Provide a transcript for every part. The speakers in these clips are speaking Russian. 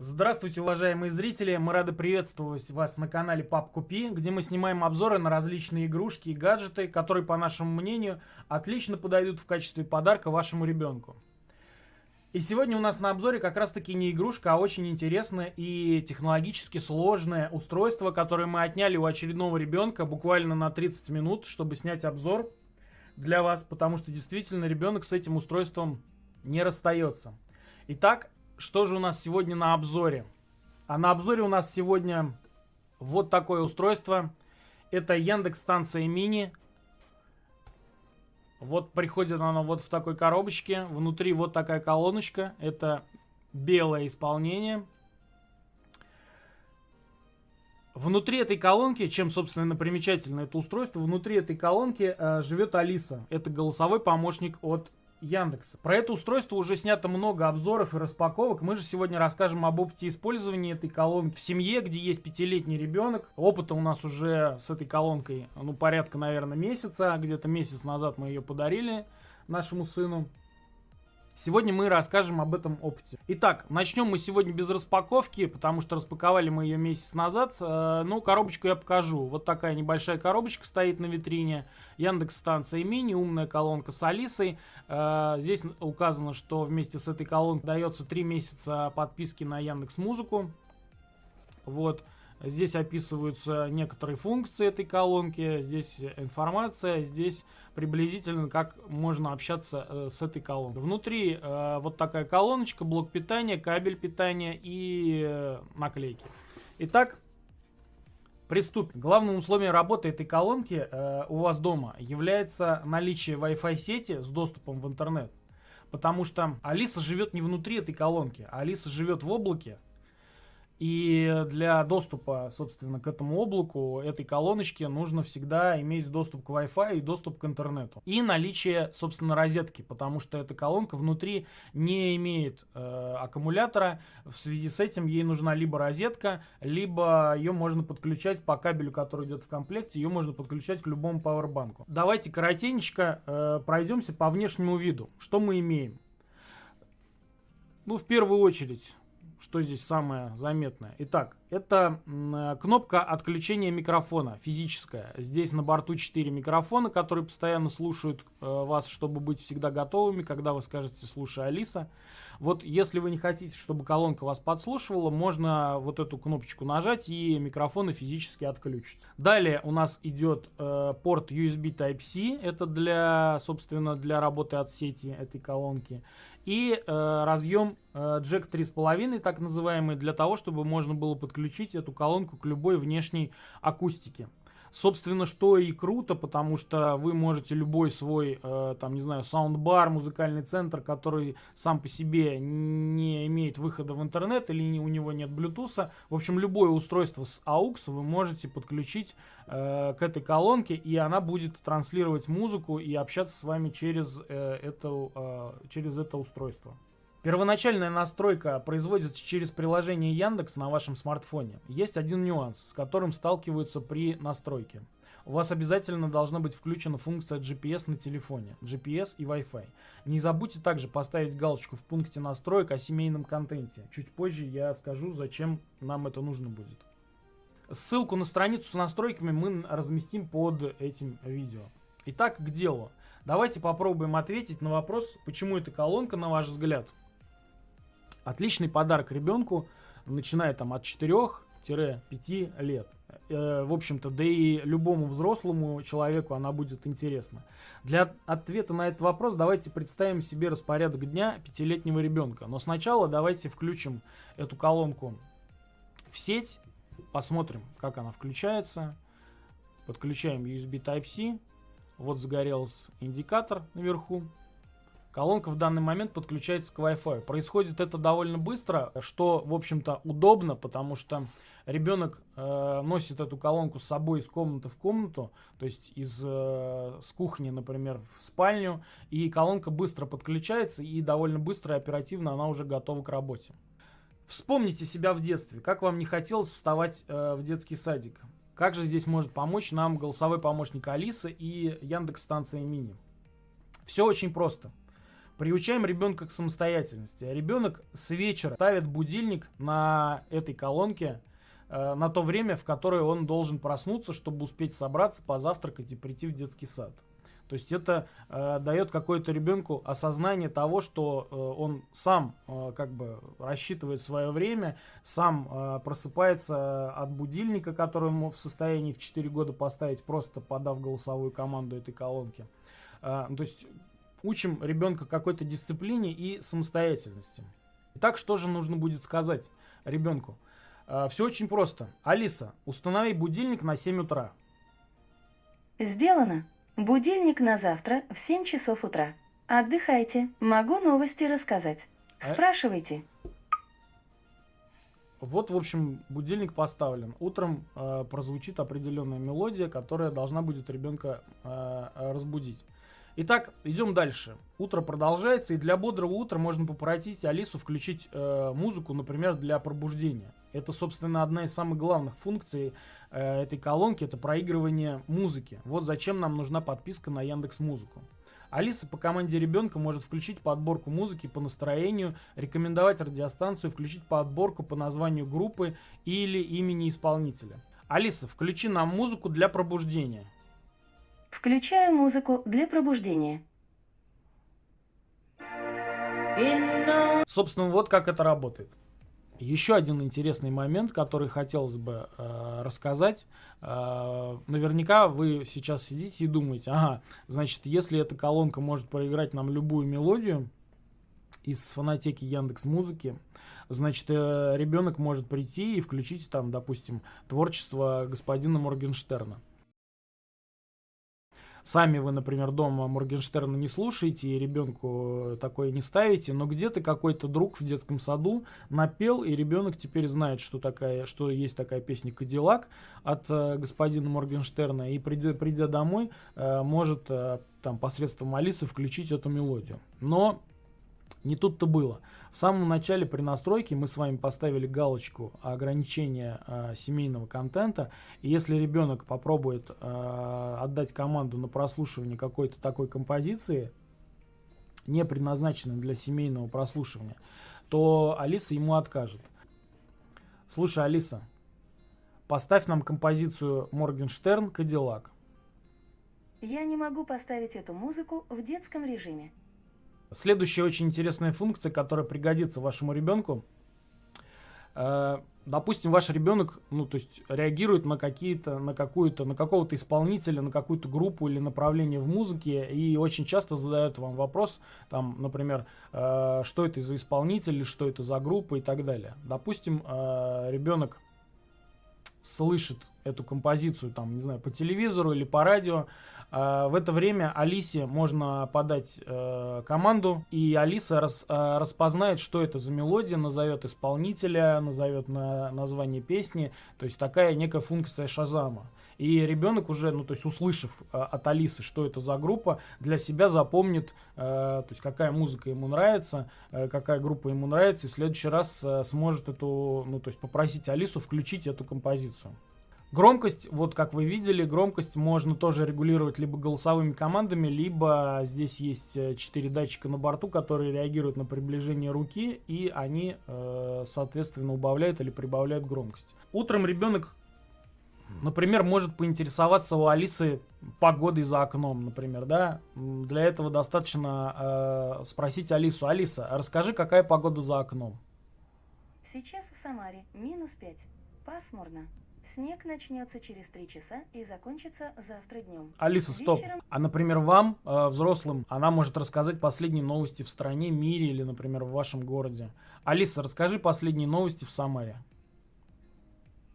Здравствуйте, уважаемые зрители! Мы рады приветствовать вас на канале Пап Купи, где мы снимаем обзоры на различные игрушки и гаджеты, которые, по нашему мнению, отлично подойдут в качестве подарка вашему ребенку. И сегодня у нас на обзоре как раз таки не игрушка, а очень интересное и технологически сложное устройство, которое мы отняли у очередного ребенка буквально на 30 минут, чтобы снять обзор для вас, потому что действительно ребенок с этим устройством не расстается. Итак, что же у нас сегодня на обзоре? А на обзоре у нас сегодня вот такое устройство. Это Яндекс-станция Мини. Вот приходит она вот в такой коробочке. Внутри вот такая колоночка. Это белое исполнение. Внутри этой колонки, чем, собственно, примечательно это устройство, внутри этой колонки живет Алиса. Это голосовой помощник от Яндекса. Про это устройство уже снято много обзоров и распаковок. Мы же сегодня расскажем об опыте использования этой колонки в семье, где есть 5-летний ребенок. Опыта у нас уже с этой колонкой, порядка, наверное, месяца. Где-то месяц назад мы ее подарили нашему сыну. Сегодня мы расскажем об этом опыте. Итак, начнем мы сегодня без распаковки, потому что распаковали мы ее месяц назад. Коробочку я покажу. Вот такая небольшая коробочка стоит на витрине. Яндекс-станция Мини, умная колонка с Алисой. Здесь указано, что вместе с этой колонкой дается 3 месяца подписки на Яндекс.Музыку. Вот. Здесь описываются некоторые функции этой колонки, здесь информация, здесь приблизительно как можно общаться с этой колонкой. Внутри вот такая колоночка, блок питания, кабель питания и наклейки. Итак, приступим. Главным условием работы этой колонки у вас дома является наличие Wi-Fi сети с доступом в интернет. Потому что Алиса живет не внутри этой колонки, а Алиса живет в облаке. И для доступа, собственно, к этому облаку, этой колоночке нужно всегда иметь доступ к Wi-Fi и доступ к интернету. И наличие, собственно, розетки, потому что эта колонка внутри не имеет аккумулятора. В связи с этим ей нужна либо розетка, либо ее можно подключать по кабелю, который идет в комплекте, ее можно подключать к любому пауэрбанку. Давайте коротенько пройдемся по внешнему виду. Что мы имеем? В первую очередь... Что здесь самое заметное? Итак, это кнопка отключения микрофона, физическая. Здесь на борту 4 микрофона, которые постоянно слушают вас, чтобы быть всегда готовыми, когда вы скажете «слушай, Алиса». Вот если вы не хотите, чтобы колонка вас подслушивала, можно вот эту кнопочку нажать, и микрофоны физически отключатся. Далее у нас идет порт USB Type-C, это собственно, для работы от сети этой колонки. И разъем джек 3,5, так называемый, для того, чтобы можно было подключить эту колонку к любой внешней акустике. Собственно, что и круто, потому что вы можете любой свой, саундбар, музыкальный центр, который сам по себе не имеет выхода в интернет или у него нет Bluetooth. В общем, любое устройство с AUX вы можете подключить к этой колонке, и она будет транслировать музыку и общаться с вами через это устройство. Первоначальная настройка производится через приложение Яндекс на вашем смартфоне. Есть один нюанс, с которым сталкиваются при настройке. У вас обязательно должна быть включена функция GPS на телефоне, GPS и Wi-Fi. Не забудьте также поставить галочку в пункте настроек о семейном контенте. Чуть позже я скажу, зачем нам это нужно будет. Ссылку на страницу с настройками мы разместим под этим видео. Итак, к делу. Давайте попробуем ответить на вопрос, почему эта колонка, на ваш взгляд, отличный подарок ребенку, начиная от 4-5 лет. В общем-то, да и любому взрослому человеку она будет интересна. Для ответа на этот вопрос давайте представим себе распорядок дня 5-летнего ребенка. Но сначала давайте включим эту колонку в сеть, посмотрим, как она включается. Подключаем USB Type-C. Вот загорелся индикатор наверху. Колонка в данный момент подключается к Wi-Fi. Происходит это довольно быстро, что, в общем-то, удобно, потому что ребенок носит эту колонку с собой из комнаты в комнату, то есть с кухни, например, в спальню, и колонка быстро подключается, и довольно быстро и оперативно она уже готова к работе. Вспомните себя в детстве, как вам не хотелось вставать в детский садик. Как же здесь может помочь нам голосовой помощник Алисы и Яндекс-станция Мини? Все очень просто. Приучаем ребенка к самостоятельности. Ребенок с вечера ставит будильник на этой колонке на то время, в которое он должен проснуться, чтобы успеть собраться, позавтракать и прийти в детский сад. То есть это дает какое-то ребенку осознание того, что он сам как бы рассчитывает свое время, сам просыпается от будильника, который он в состоянии в 4 года поставить, просто подав голосовую команду этой колонки. То есть учим ребенка какой-то дисциплине и самостоятельности. Итак, что же нужно будет сказать ребенку? Все очень просто. Алиса, установи будильник на 7 утра. Сделано. Будильник на завтра в 7 часов утра. Отдыхайте. Могу новости рассказать. Спрашивайте. Вот, в общем, будильник поставлен. Утром прозвучит определенная мелодия, которая должна будет ребенка разбудить. Итак, идем дальше. Утро продолжается, и для бодрого утра можно попросить Алису включить музыку, например, для пробуждения. Это, собственно, одна из самых главных функций этой колонки, это проигрывание музыки. Вот зачем нам нужна подписка на Яндекс.Музыку. Алиса по команде ребенка может включить подборку музыки по настроению, рекомендовать радиостанцию, включить подборку по названию группы или имени исполнителя. Алиса, включи нам музыку для пробуждения. Включаю музыку для пробуждения. Собственно, вот как это работает. Еще один интересный момент, который хотелось бы рассказать. Наверняка вы сейчас сидите и думаете, ага, значит, если эта колонка может проиграть нам любую мелодию из фонотеки Яндекс.Музыки, значит, ребенок может прийти и включить там, допустим, творчество господина Моргенштерна. Сами вы, например, дома Моргенштерна не слушаете и ребенку такое не ставите, но где-то какой-то друг в детском саду напел, и ребенок теперь знает, что есть такая песня «Кадиллак» от господина Моргенштерна, и придя домой, может там посредством Алисы включить эту мелодию. Но не тут-то было. В самом начале при настройке мы с вами поставили галочку ограничения семейного контента. И если ребенок попробует отдать команду на прослушивание какой-то такой композиции, не предназначенной для семейного прослушивания, то Алиса ему откажет. Слушай, Алиса, поставь нам композицию Моргенштерн «Кадиллак». Я не могу поставить эту музыку в детском режиме. Следующая очень интересная функция, которая пригодится вашему ребенку. Допустим, ваш ребенок, реагирует на какого-то исполнителя, на какую-то группу или направление в музыке, и очень часто задает вам вопрос, там, например, что это за исполнитель, или что это за группа и так далее. Допустим, ребенок слышит эту композицию, там, не знаю, по телевизору или по радио. В это время Алисе можно подать команду, и Алиса распознает, что это за мелодия, назовет исполнителя, назовет название песни. То есть такая некая функция Шазама. И ребенок уже, услышав от Алисы, что это за группа, для себя запомнит, то есть какая музыка ему нравится, какая группа ему нравится, и в следующий раз сможет попросить Алису включить эту композицию. Громкость, вот как вы видели, громкость можно тоже регулировать либо голосовыми командами, либо здесь есть 4 датчика на борту, которые реагируют на приближение руки, и они, соответственно, убавляют или прибавляют громкость. Утром ребенок, например, может поинтересоваться у Алисы погодой за окном, например, да. Для этого достаточно спросить Алису: Алиса, расскажи, какая погода за окном? Сейчас в Самаре -5. Пасмурно. Снег начнется через 3 часа и закончится завтра днем. Алиса, стоп. А, например, вам, взрослым, она может рассказать последние новости в стране, мире или, например, в вашем городе. Алиса, расскажи последние новости в Самаре.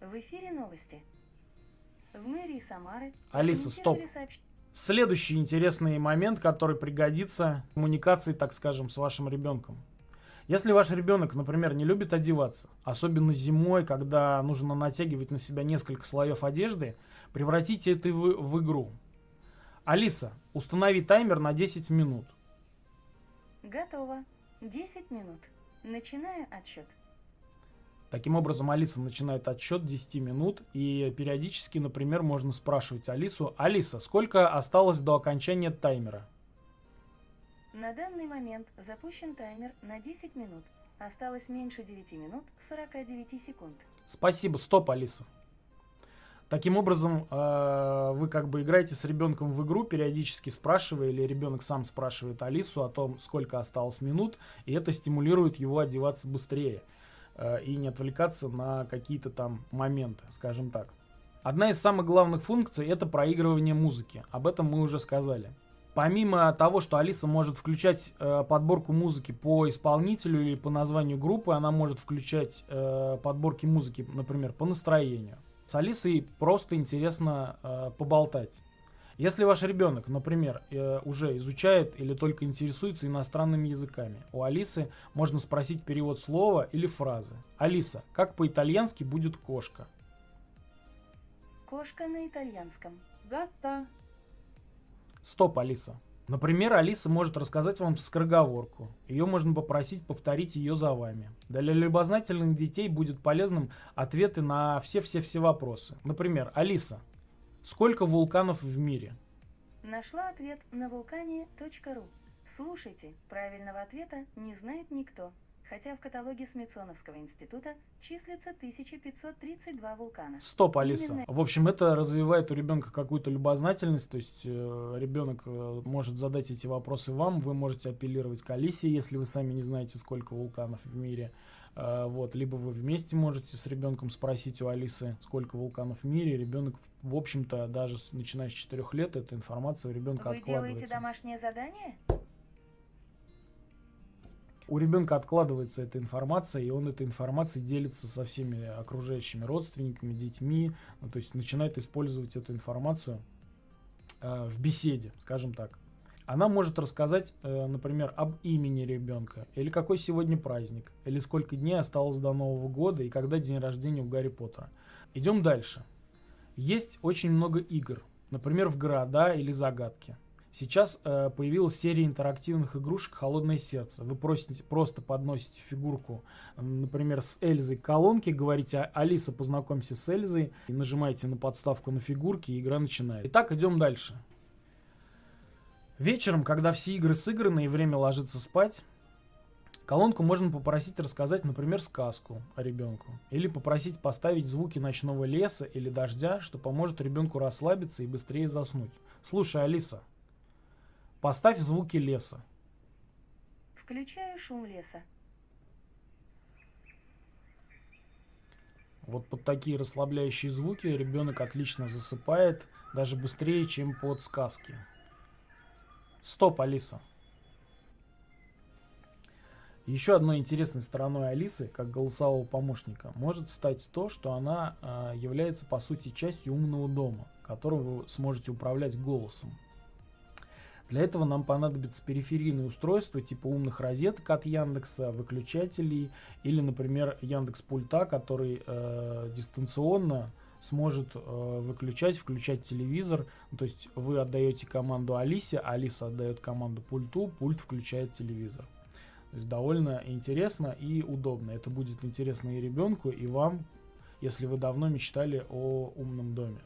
В эфире новости. В мэрии Самары... Алиса, стоп. Следующий интересный момент, который пригодится в коммуникации, так скажем, с вашим ребенком. Если ваш ребенок, например, не любит одеваться, особенно зимой, когда нужно натягивать на себя несколько слоев одежды, превратите это в игру. Алиса, установи таймер на 10 минут. Готово. 10 минут. Начинаю отсчет. Таким образом, Алиса начинает отсчет 10 минут, и периодически, например, можно спрашивать Алису: Алиса, сколько осталось до окончания таймера? На данный момент запущен таймер на 10 минут. Осталось меньше 9 минут 49 секунд. Спасибо, стоп, Алиса. Таким образом, вы как бы играете с ребенком в игру, периодически спрашивая, или ребенок сам спрашивает Алису о том, сколько осталось минут, и это стимулирует его одеваться быстрее и не отвлекаться на какие-то там моменты, скажем так. Одна из самых главных функций — это проигрывание музыки. Об этом мы уже сказали. Помимо того, что Алиса может включать подборку музыки по исполнителю или по названию группы, она может включать подборки музыки, например, по настроению. С Алисой просто интересно поболтать. Если ваш ребенок, например, уже изучает или только интересуется иностранными языками, у Алисы можно спросить перевод слова или фразы. Алиса, как по-итальянски будет кошка? Кошка на итальянском. Гатта. Стоп, Алиса. Например, Алиса может рассказать вам скороговорку. Ее можно попросить повторить ее за вами. Для любознательных детей будет полезным ответы на все вопросы. Например, Алиса, сколько вулканов в мире? Нашла ответ на vulcanie.ru. Слушайте, правильного ответа не знает никто. Хотя в каталоге Смитсоновского института числится 1532 вулкана. Стоп, Алиса. В общем, это развивает у ребенка какую-то любознательность, то есть ребенок может задать эти вопросы вам, вы можете апеллировать к Алисе, если вы сами не знаете, сколько вулканов в мире. Вот, либо вы вместе можете с ребенком спросить у Алисы, сколько вулканов в мире. Ребенок, в общем-то, даже начиная с 4 лет, эта информация у ребенка откладывается. Вы делаете домашнее задание? У ребенка откладывается эта информация, и он этой информацией делится со всеми окружающими родственниками, детьми, то есть начинает использовать эту информацию в беседе, скажем так. Она может рассказать, например, об имени ребенка, или какой сегодня праздник, или сколько дней осталось до Нового года, и когда день рождения у Гарри Поттера. Идем дальше. Есть очень много игр, например, в города или загадки. Сейчас появилась серия интерактивных игрушек «Холодное сердце». Вы просто подносите фигурку, например, с Эльзой к колонке, говорите «Алиса, познакомься с Эльзой», и нажимаете на подставку на фигурке, и игра начинается. Итак, идем дальше. Вечером, когда все игры сыграны и время ложиться спать, колонку можно попросить рассказать, например, сказку о ребенку. Или попросить поставить звуки ночного леса или дождя, что поможет ребенку расслабиться и быстрее заснуть. Слушай, Алиса, поставь звуки леса. Включаю шум леса. Вот под такие расслабляющие звуки ребенок отлично засыпает, даже быстрее, чем под сказки. Стоп, Алиса. Еще одной интересной стороной Алисы, как голосового помощника, может стать то, что она является по сути частью умного дома, которым вы сможете управлять голосом. Для этого нам понадобится периферийные устройства типа умных розеток от Яндекса, выключателей или, например, Яндекс.Пульта, который дистанционно сможет выключать, включать телевизор. То есть вы отдаете команду Алисе, Алиса отдает команду пульту, пульт включает телевизор. То есть довольно интересно и удобно. Это будет интересно и ребенку, и вам, если вы давно мечтали о умном доме.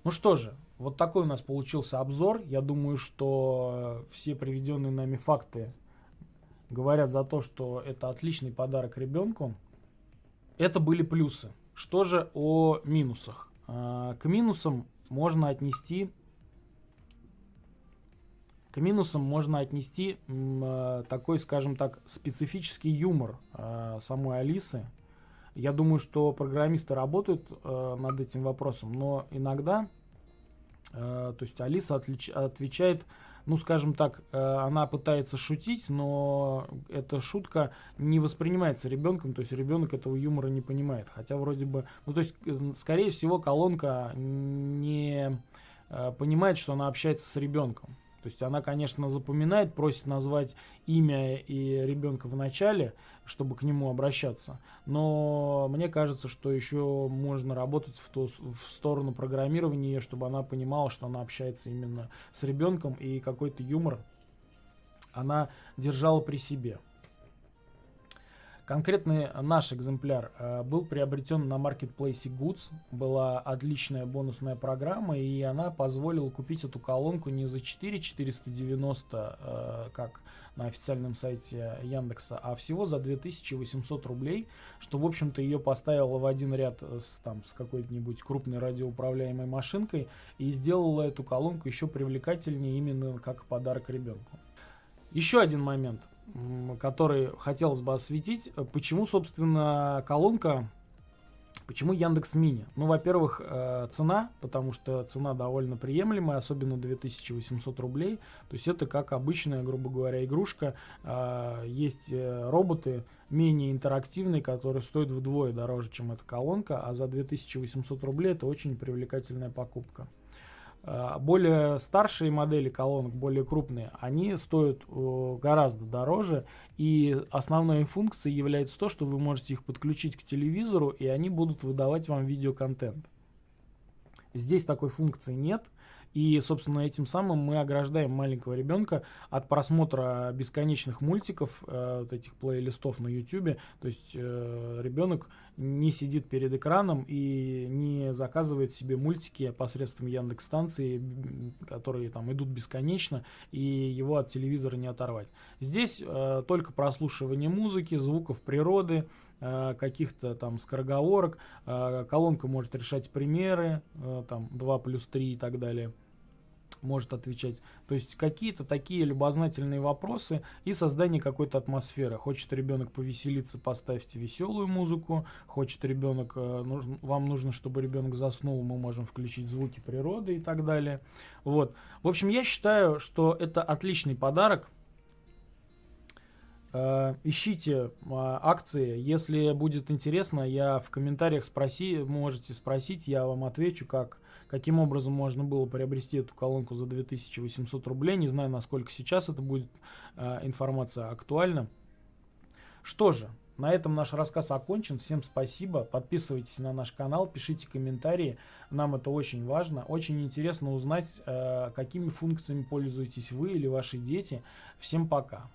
Ну что же, вот такой у нас получился обзор. Я думаю, что все приведенные нами факты говорят за то, что это отличный подарок ребенку. Это были плюсы. Что же о минусах? К минусам можно отнести такой, скажем так, специфический юмор самой Алисы. Я думаю, что программисты работают над этим вопросом, но иногда, то есть Алиса отвечает, ну, скажем так, она пытается шутить, но эта шутка не воспринимается ребенком, то есть ребенок этого юмора не понимает. Хотя вроде бы, ну, то есть, скорее всего, колонка не понимает, что она общается с ребенком. То есть она, конечно, запоминает, просит назвать имя и ребенка в начале, чтобы к нему обращаться. Но мне кажется, что еще можно работать в сторону программирования, чтобы она понимала, что она общается именно с ребенком, и какой-то юмор она держала при себе. Конкретный наш экземпляр был приобретен на маркетплейсе Goods. Была отличная бонусная программа, и она позволила купить эту колонку не за 490, как на официальном сайте Яндекса, а всего за 2800 рублей, что, в общем-то, ее поставило в один ряд с какой-нибудь крупной радиоуправляемой машинкой и сделала эту колонку еще привлекательнее именно как подарок ребенку. Еще один момент, который хотелось бы осветить. Почему, собственно, колонка, почему Яндекс.Мини? Ну, во-первых, цена, потому что цена довольно приемлемая, особенно 2800 рублей. То есть это как обычная, грубо говоря, игрушка. Есть роботы менее интерактивные, которые стоят вдвое дороже, чем эта колонка, а за 2800 рублей это очень привлекательная покупка. Более старшие модели колонок, более крупные, они стоят гораздо дороже, и основной функцией является то, что вы можете их подключить к телевизору, и они будут выдавать вам видеоконтент. Здесь такой функции нет, и, собственно, этим самым мы ограждаем маленького ребенка от просмотра бесконечных мультиков, вот этих плейлистов на YouTube. То есть ребенок не сидит перед экраном и не заказывает себе мультики посредством Яндекс.Станции, которые там идут бесконечно, и его от телевизора не оторвать. Здесь только прослушивание музыки, звуков природы, каких-то там скороговорок. Колонка может решать примеры, там 2+3 и так далее. Может отвечать. То есть какие-то такие любознательные вопросы и создание какой-то атмосферы. Хочет ребенок повеселиться, поставьте веселую музыку. Хочет ребенок, вам нужно, чтобы ребенок заснул, мы можем включить звуки природы и так далее. Вот. В общем, я считаю, что это отличный подарок. Ищите акции, если будет интересно, я в комментариях можете спросить, я вам отвечу, каким образом можно было приобрести эту колонку за 2800 рублей. Не знаю, насколько сейчас это будет информация актуальна. Что же, на этом наш рассказ окончен. Всем спасибо. Подписывайтесь на наш канал, пишите комментарии. Нам это очень важно. Очень интересно узнать, какими функциями пользуетесь вы или ваши дети. Всем пока.